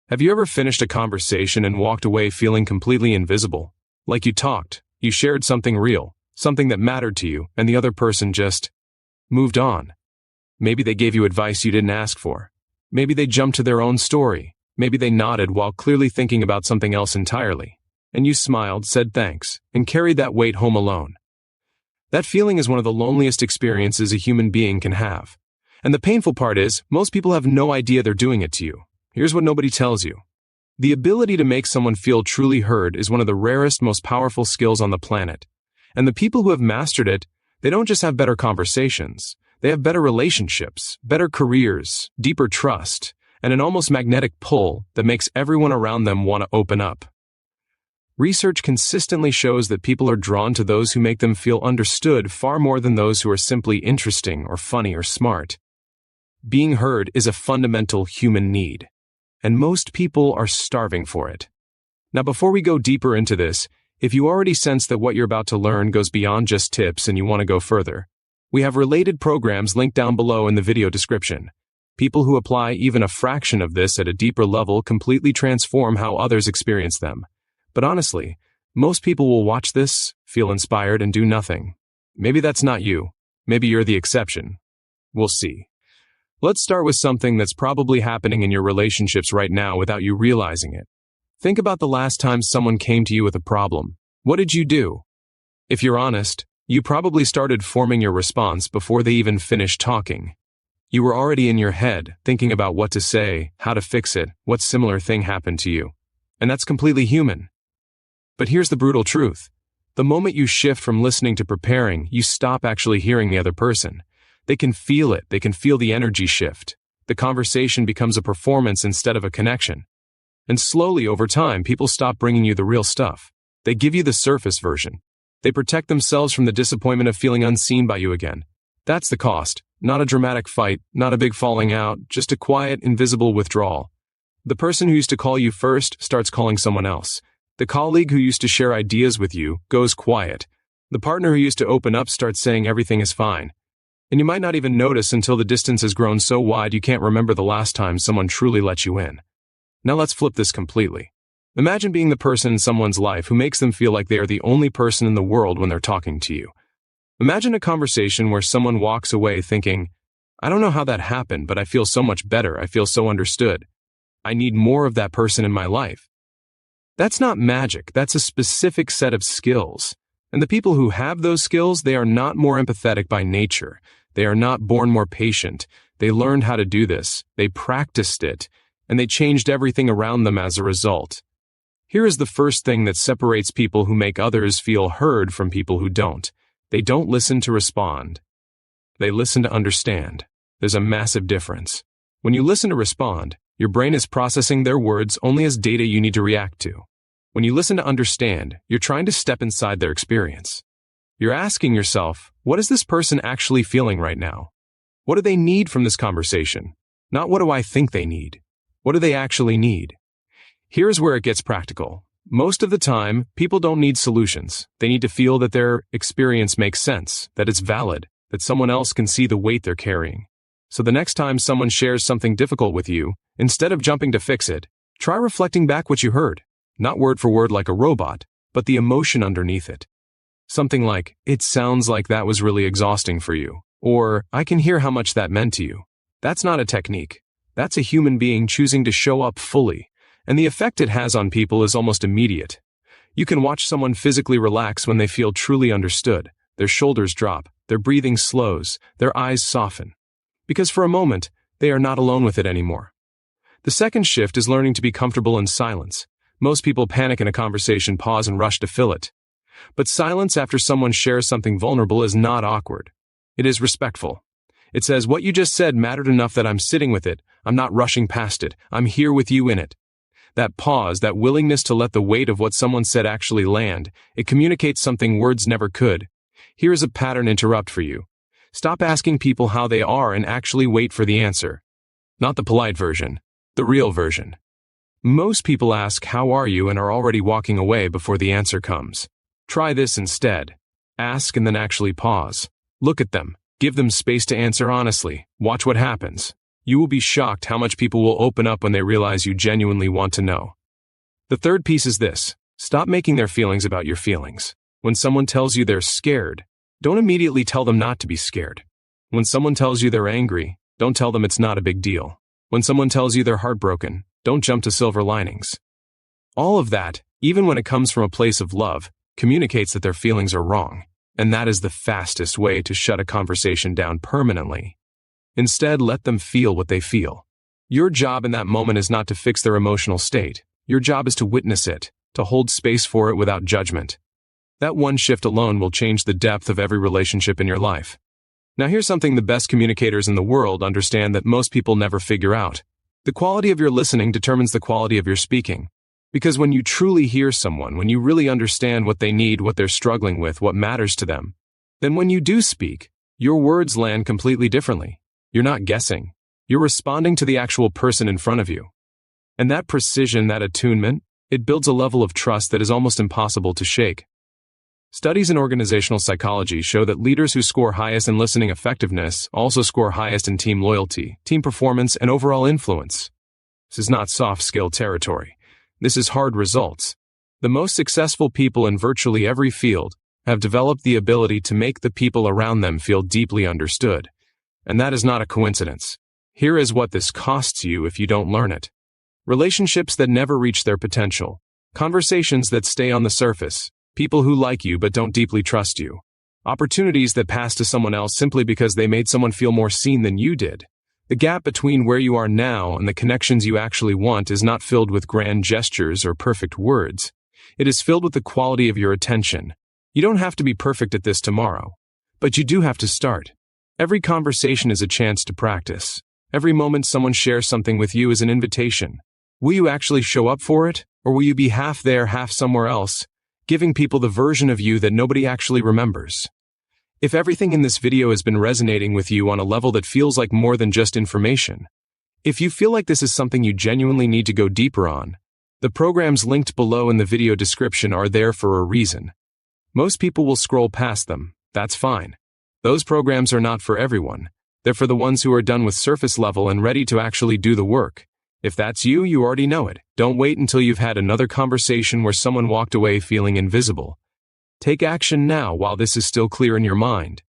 Have you ever finished a conversation and walked away feeling completely invisible? Like you talked, you shared something real, something that mattered to you, and the other person just moved on. Maybe they gave you advice you didn't ask for. Maybe they jumped to their own story. Maybe they nodded while clearly thinking about something else entirely. And you smiled, said thanks, and carried that weight home alone. That feeling is one of the loneliest experiences a human being can have. And the painful part is, most people have no idea they're doing it to you. Here's what nobody tells you. The ability to make someone feel truly heard is one of the rarest, most powerful skills on the planet. And the people who have mastered it, they don't just have better conversations. They have better relationships, better careers, deeper trust, and an almost magnetic pull that makes everyone around them want to open up. Research consistently shows that people are drawn to those who make them feel understood far more than those who are simply interesting or funny or smart. Being heard is a fundamental human need, and most people are starving for it. Now, before we go deeper into this, if you already sense that what you're about to learn goes beyond just tips and you want to go further, we have related programs linked down below in the video description. People who apply even a fraction of this at a deeper level completely transform how others experience them. But honestly, most people will watch this, feel inspired, and do nothing. Maybe that's not you. Maybe you're the exception. We'll see. Let's start with something that's probably happening in your relationships right now without you realizing it. Think about the last time someone came to you with a problem. What did you do? If you're honest, you probably started forming your response before they even finished talking. You were already in your head, thinking about what to say, how to fix it, what similar thing happened to you. And that's completely human. But here's the brutal truth. The moment you shift from listening to preparing, you stop actually hearing the other person. They can feel it. They can feel the energy shift. The conversation becomes a performance instead of a connection. And slowly, over time, people stop bringing you the real stuff. They give you the surface version. They protect themselves from the disappointment of feeling unseen by you again. That's the cost. Not a dramatic fight, not a big falling out, just a quiet, invisible withdrawal. The person who used to call you first starts calling someone else. The colleague who used to share ideas with you goes quiet. The partner who used to open up starts saying everything is fine. And you might not even notice until the distance has grown so wide you can't remember the last time someone truly let you in. Now let's flip this completely. Imagine being the person in someone's life who makes them feel like they are the only person in the world when they're talking to you. Imagine a conversation where someone walks away thinking, I don't know how that happened, but I feel so much better. I feel so understood. I need more of that person in my life. That's not magic. That's a specific set of skills. And the people who have those skills, they are not more empathetic by nature. They are not born more patient. They learned how to do this. They practiced it. And they changed everything around them as a result. Here is the first thing that separates people who make others feel heard from people who don't. They don't listen to respond. They listen to understand. There's a massive difference. When you listen to respond, your brain is processing their words only as data you need to react to. When you listen to understand, you're trying to step inside their experience. You're asking yourself, what is this person actually feeling right now? What do they need from this conversation? Not what do I think they need? What do they actually need? Here's where it gets practical. Most of the time, people don't need solutions. They need to feel that their experience makes sense, that it's valid, that someone else can see the weight they're carrying. So the next time someone shares something difficult with you, instead of jumping to fix it, try reflecting back what you heard. Not word for word like a robot, but the emotion underneath it. Something like, it sounds like that was really exhausting for you. Or, I can hear how much that meant to you. That's not a technique. That's a human being choosing to show up fully. And the effect it has on people is almost immediate. You can watch someone physically relax when they feel truly understood. Their shoulders drop, their breathing slows, their eyes soften. Because for a moment, they are not alone with it anymore. The second shift is learning to be comfortable in silence. Most people panic in a conversation, pause, and rush to fill it. But silence after someone shares something vulnerable is not awkward. It is respectful. It says, what you just said mattered enough that I'm sitting with it. I'm not rushing past it. I'm here with you in it. That pause, that willingness to let the weight of what someone said actually land, it communicates something words never could. Here is a pattern interrupt for you. Stop asking people how they are and actually wait for the answer. Not the polite version, the real version. Most people ask, how are you, and are already walking away before the answer comes. Try this instead. Ask and then actually pause. Look at them. Give them space to answer honestly. Watch what happens. You will be shocked how much people will open up when they realize you genuinely want to know. The third piece is this: stop making their feelings about your feelings. When someone tells you they're scared, don't immediately tell them not to be scared. When someone tells you they're angry, don't tell them it's not a big deal. When someone tells you they're heartbroken, don't jump to silver linings. All of that, even when it comes from a place of love, communicates that their feelings are wrong, and that is the fastest way to shut a conversation down permanently. Instead, let them feel what they feel. Your job in that moment is not to fix their emotional state. Your job is to witness it, to hold space for it without judgment. That one shift alone will change the depth of every relationship in your life. Now here's something the best communicators in the world understand that most people never figure out. The quality of your listening determines the quality of your speaking. Because when you truly hear someone, when you really understand what they need, what they're struggling with, what matters to them, then when you do speak, your words land completely differently. You're not guessing. You're responding to the actual person in front of you. And that precision, that attunement, it builds a level of trust that is almost impossible to shake. Studies in organizational psychology show that leaders who score highest in listening effectiveness also score highest in team loyalty, team performance, and overall influence. This is not soft skill territory. This is hard results. The most successful people in virtually every field have developed the ability to make the people around them feel deeply understood. And that is not a coincidence. Here is what this costs you if you don't learn it. Relationships that never reach their potential. Conversations that stay on the surface. People who like you but don't deeply trust you. Opportunities that pass to someone else simply because they made someone feel more seen than you did. The gap between where you are now and the connections you actually want is not filled with grand gestures or perfect words. It is filled with the quality of your attention. You don't have to be perfect at this tomorrow, but you do have to start. Every conversation is a chance to practice. Every moment someone shares something with you is an invitation. Will you actually show up for it, or will you be half there, half somewhere else, giving people the version of you that nobody actually remembers? If everything in this video has been resonating with you on a level that feels like more than just information, if you feel like this is something you genuinely need to go deeper on, the programs linked below in the video description are there for a reason. Most people will scroll past them. That's fine. Those programs are not for everyone. They're for the ones who are done with surface level and ready to actually do the work. If that's you, you already know it. Don't wait until you've had another conversation where someone walked away feeling invisible. Take action now while this is still clear in your mind.